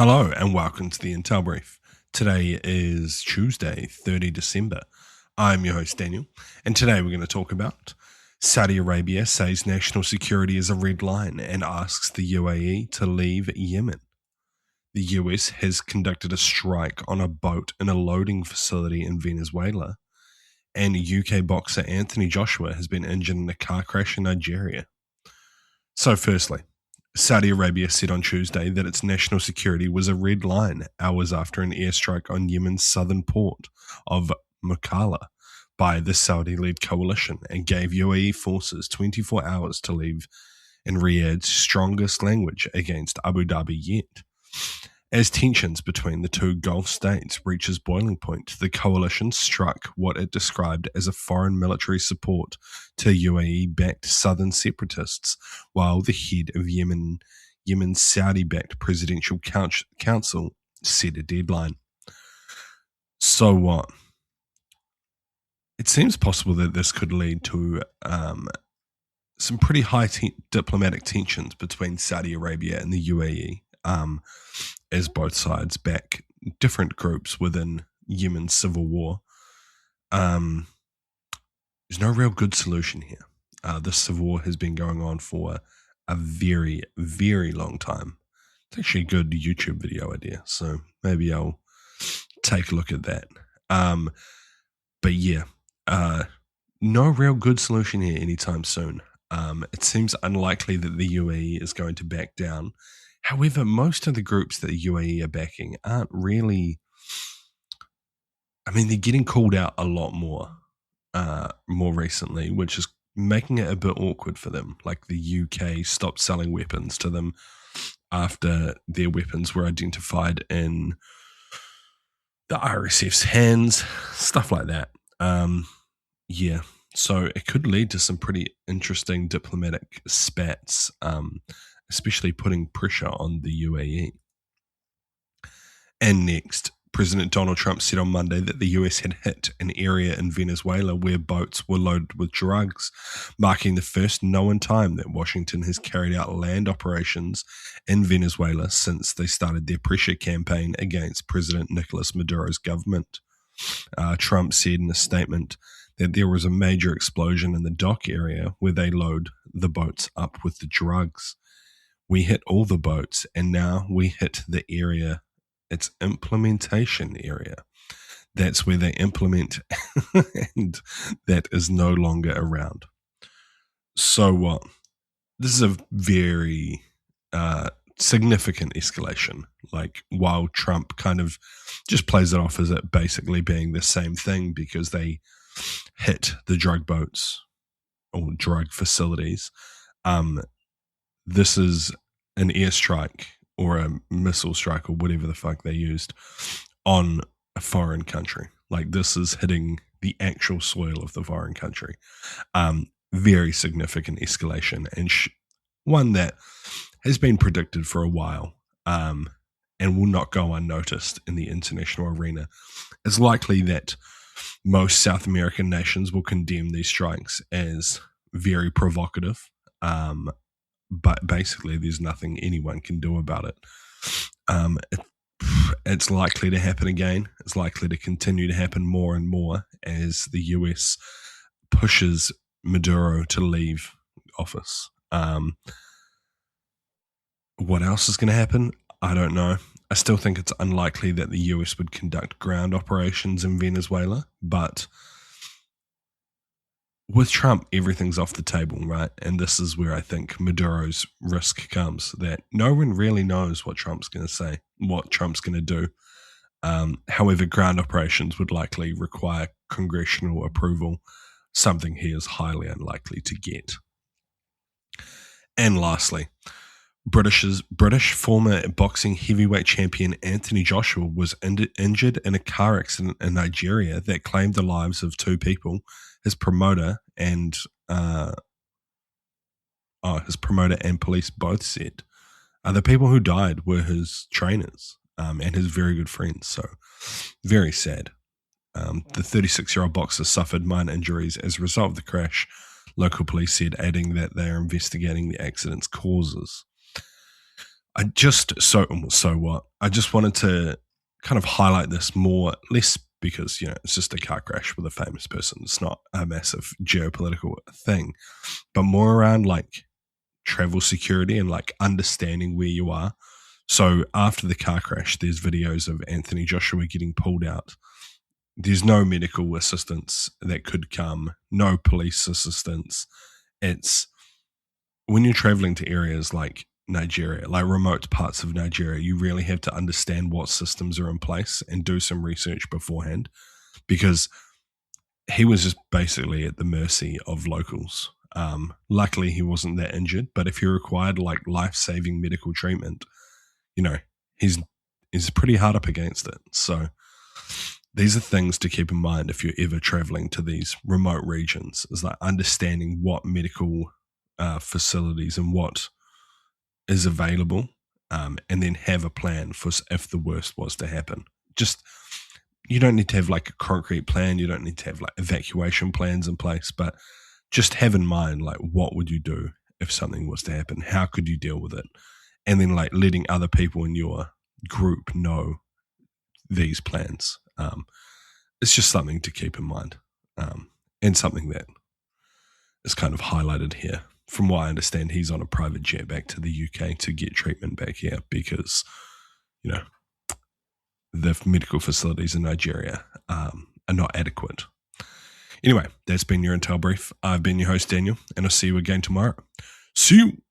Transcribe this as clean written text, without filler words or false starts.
Hello and welcome to the Intel Brief. Today is Tuesday, 30 December. I'm your host, Daniel, and today we're going to talk about Saudi Arabia says national security is a red line and asks the UAE to leave Yemen. The US has conducted a strike on a boat in a loading facility in Venezuela, and UK boxer Anthony Joshua has been injured in a car crash in Nigeria. So firstly, Saudi Arabia said on Tuesday that its national security was a red line hours after an airstrike on Yemen's southern port of Mukalla by the Saudi-led coalition and gave UAE forces 24 hours to leave in Riyadh's strongest language against Abu Dhabi yet. As tensions between the two Gulf states reaches boiling point, the coalition struck what it described as a foreign military support to UAE-backed southern separatists, while the head of Yemen's Saudi-backed presidential council set a deadline. So what? It seems possible that this could lead to some pretty high diplomatic tensions between Saudi Arabia and the UAE. As both sides back different groups within Yemen's civil war. There's no real good solution here. This civil war has been going on for a very, very long time. It's actually a good YouTube video idea, so maybe I'll take a look at that. But yeah, no real good solution here anytime soon. It seems unlikely that the UAE is going to back down. However, most of the groups that the UAE are backing aren't really, they're getting called out a lot more recently, which is making it a bit awkward for them. Like the UK stopped selling weapons to them after their weapons were identified in the RSF's hands, stuff like that. Yeah, so it could lead to some pretty interesting diplomatic spats, especially putting pressure on the UAE. And next, President Donald Trump said on Monday that the US had hit an area in Venezuela where boats were loaded with drugs, marking the first known time that Washington has carried out land operations in Venezuela since they started their pressure campaign against President Nicolas Maduro's government. Trump said in a statement that there was a major explosion in the dock area where they load the boats up with the drugs. We hit all the boats, and now we hit the area, its implementation area. That's where they implement, and that is no longer around. So what? This is a very significant escalation. Like, while Trump kind of just plays it off as it basically being the same thing because they hit the drug boats or drug facilities, this is an airstrike or a missile strike or whatever the fuck they used on a foreign country. Like, this is hitting the actual soil of the foreign country. Very significant escalation, and one that has been predicted for a while and will not go unnoticed in the international arena. It's likely that most South American nations will condemn these strikes as very provocative, but basically there's nothing anyone can do about it. It's likely to happen again. It's likely to continue to happen more and more as the US pushes Maduro to leave office. What else is going to happen? I don't know. I still think it's unlikely that the US would conduct ground operations in Venezuela, but with Trump, everything's off the table, right? And this is where I think Maduro's risk comes, that no one really knows what Trump's going to say, what Trump's going to do. However, ground operations would likely require congressional approval, something he is highly unlikely to get. And lastly, British former boxing heavyweight champion Anthony Joshua was injured in a car accident in Nigeria that claimed the lives of two people. His promoter and police both said the people who died were his trainers and his very good friends. So very sad. The 36-year-old boxer suffered minor injuries as a result of the crash, local police said, adding that they are investigating the accident's causes. I just so what? I just wanted to kind of highlight this more, less because it's just a car crash with a famous person. It's not a massive geopolitical thing, but more around like travel security and like understanding where you are. So after the car crash, there's videos of Anthony Joshua getting pulled out. There's no medical assistance that could come, no police assistance. It's when you're traveling to areas like Nigeria, like remote parts of Nigeria, you really have to understand what systems are in place and do some research beforehand, because he was just basically at the mercy of locals. Luckily, he wasn't that injured, but if he required like life-saving medical treatment, he's pretty hard up against it. So these are things to keep in mind if you're ever traveling to these remote regions, is like understanding what medical facilities and what is available, and then have a plan for if the worst was to happen. Just, you don't need to have like a concrete plan. You don't need to have like evacuation plans in place, but just have in mind, like, what would you do if something was to happen? How could you deal with it? And then like letting other people in your group know these plans. It's just something to keep in mind, and something that is kind of highlighted here. From what I understand, he's on a private jet back to the UK to get treatment back here because, the medical facilities in Nigeria are not adequate. Anyway, that's been your Intel Brief. I've been your host, Daniel, and I'll see you again tomorrow. See you.